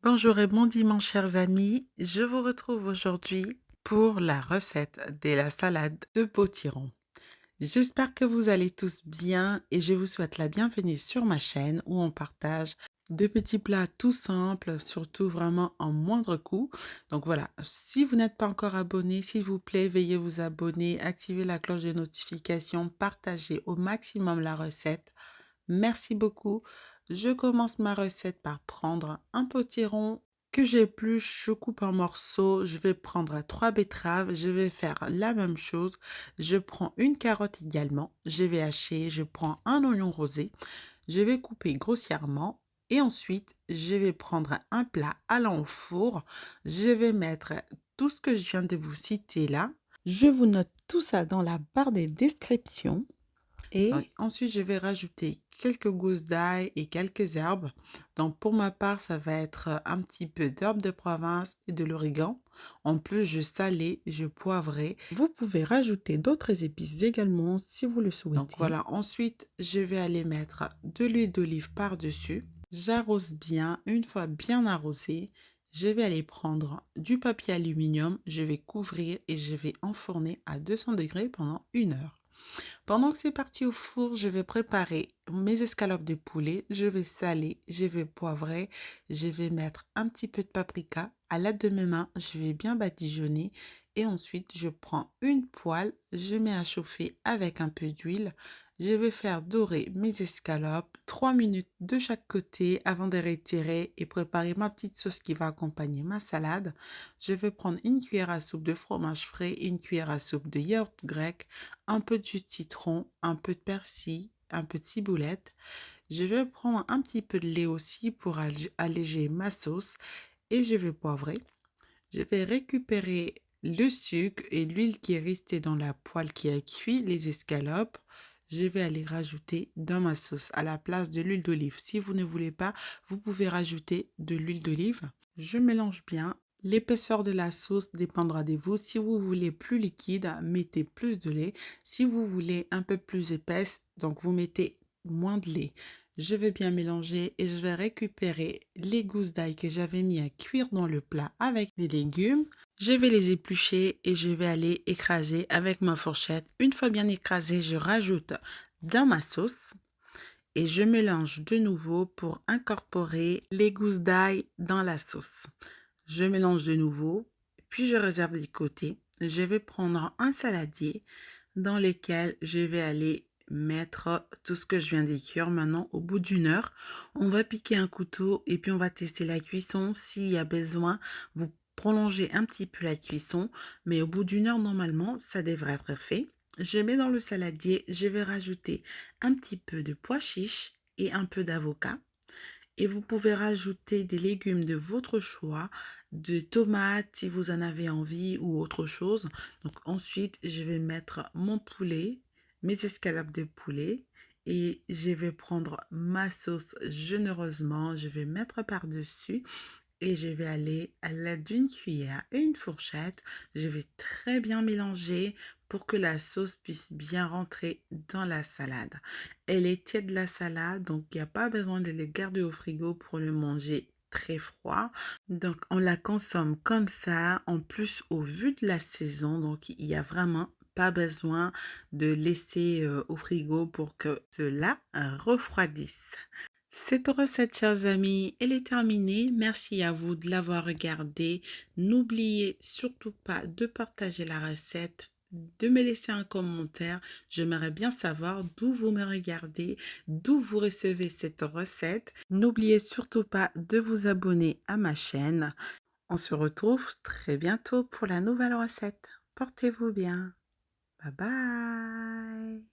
Bonjour et bon dimanche chers amis, je vous retrouve aujourd'hui pour la recette de la salade de potiron. J'espère que vous allez tous bien et je vous souhaite la bienvenue sur ma chaîne où on partage des petits plats tout simples, surtout vraiment en moindre coût. Donc voilà, si vous n'êtes pas encore abonné, s'il vous plaît, veuillez vous abonner, activer la cloche de notification, partagez au maximum la recette. Merci beaucoup. Je commence ma recette par prendre un potiron que j'épluche, je coupe en morceaux. Je vais prendre 3 betteraves. Je vais faire la même chose. Je prends une carotte également. Je vais hacher. Je prends un oignon rosé. Je vais couper grossièrement. Et ensuite, je vais prendre un plat allant au four. Je vais mettre tout ce que je viens de vous citer là. Je vous note tout ça dans la barre des descriptions. Et ensuite, je vais rajouter quelques gousses d'ail et quelques herbes. Donc, pour ma part, ça va être un petit peu d'herbes de province et de l'origan. En plus, je salais, je poivrais. Vous pouvez rajouter d'autres épices également si vous le souhaitez. Donc voilà, ensuite, je vais aller mettre de l'huile d'olive par-dessus. J'arrose bien. Une fois bien arrosé, je vais aller prendre du papier aluminium. Je vais couvrir et je vais enfourner à 200 degrés pendant 1 heure. Pendant que c'est parti au four, je vais préparer mes escalopes de poulet. Je vais saler, je vais poivrer, je vais mettre un petit peu de paprika. À l'aide de mes mains, je vais bien badigeonner. Et ensuite, je prends une poêle, je mets à chauffer avec un peu d'huile. Je vais faire dorer mes escalopes 3 minutes de chaque côté avant de retirer et préparer ma petite sauce qui va accompagner ma salade. Je vais prendre une cuillère à soupe de fromage frais, une cuillère à soupe de yaourt grec, un peu de jus de citron, un peu de persil, un peu de ciboulette. Je vais prendre un petit peu de lait aussi pour alléger ma sauce et je vais poivrer. Je vais récupérer le sucre et l'huile qui est restée dans la poêle qui a cuit les escalopes. Je vais aller rajouter dans ma sauce à la place de l'huile d'olive. Si vous ne voulez pas, vous pouvez rajouter de l'huile d'olive. Je mélange bien. L'épaisseur de la sauce dépendra de vous. Si vous voulez plus liquide, mettez plus de lait. Si vous voulez un peu plus épaisse, donc vous mettez moins de lait. Je vais bien mélanger et je vais récupérer les gousses d'ail que j'avais mis à cuire dans le plat avec les légumes. Je vais les éplucher et je vais aller écraser avec ma fourchette. Une fois bien écrasé, je rajoute dans ma sauce et je mélange de nouveau pour incorporer les gousses d'ail dans la sauce. Je mélange de nouveau, puis je réserve des côtés. Je vais prendre un saladier dans lequel je vais aller mettre tout ce que je viens d'écrire. Maintenant, au bout d'1 heure, on va piquer un couteau et puis on va tester la cuisson. S'il y a besoin, vous prolongez un petit peu la cuisson, mais au bout d'1 heure, normalement, ça devrait être fait. Je mets dans le saladier, je vais rajouter un petit peu de pois chiches et un peu d'avocat. Et vous pouvez rajouter des légumes de votre choix, de tomates si vous en avez envie ou autre chose. Donc ensuite, je vais mettre mon poulet, mes escalopes de poulet et je vais prendre ma sauce généreusement. Je vais mettre par-dessus et je vais aller à l'aide d'une cuillère et une fourchette. Je vais très bien mélanger pour que la sauce puisse bien rentrer dans la salade. Elle est tiède la salade, donc il n'y a pas besoin de le garder au frigo pour le manger très froid. Donc on la consomme comme ça, en plus au vu de la saison, donc il n'y a vraiment pas besoin de laisser au frigo pour que cela refroidisse. Cette recette, chers amis, elle est terminée. Merci à vous de l'avoir regardée. N'oubliez surtout pas de partager la recette, de me laisser un commentaire. J'aimerais bien savoir d'où vous me regardez, d'où vous recevez cette recette. N'oubliez surtout pas de vous abonner à ma chaîne. On se retrouve très bientôt pour la nouvelle recette. Portez-vous bien. Bye bye.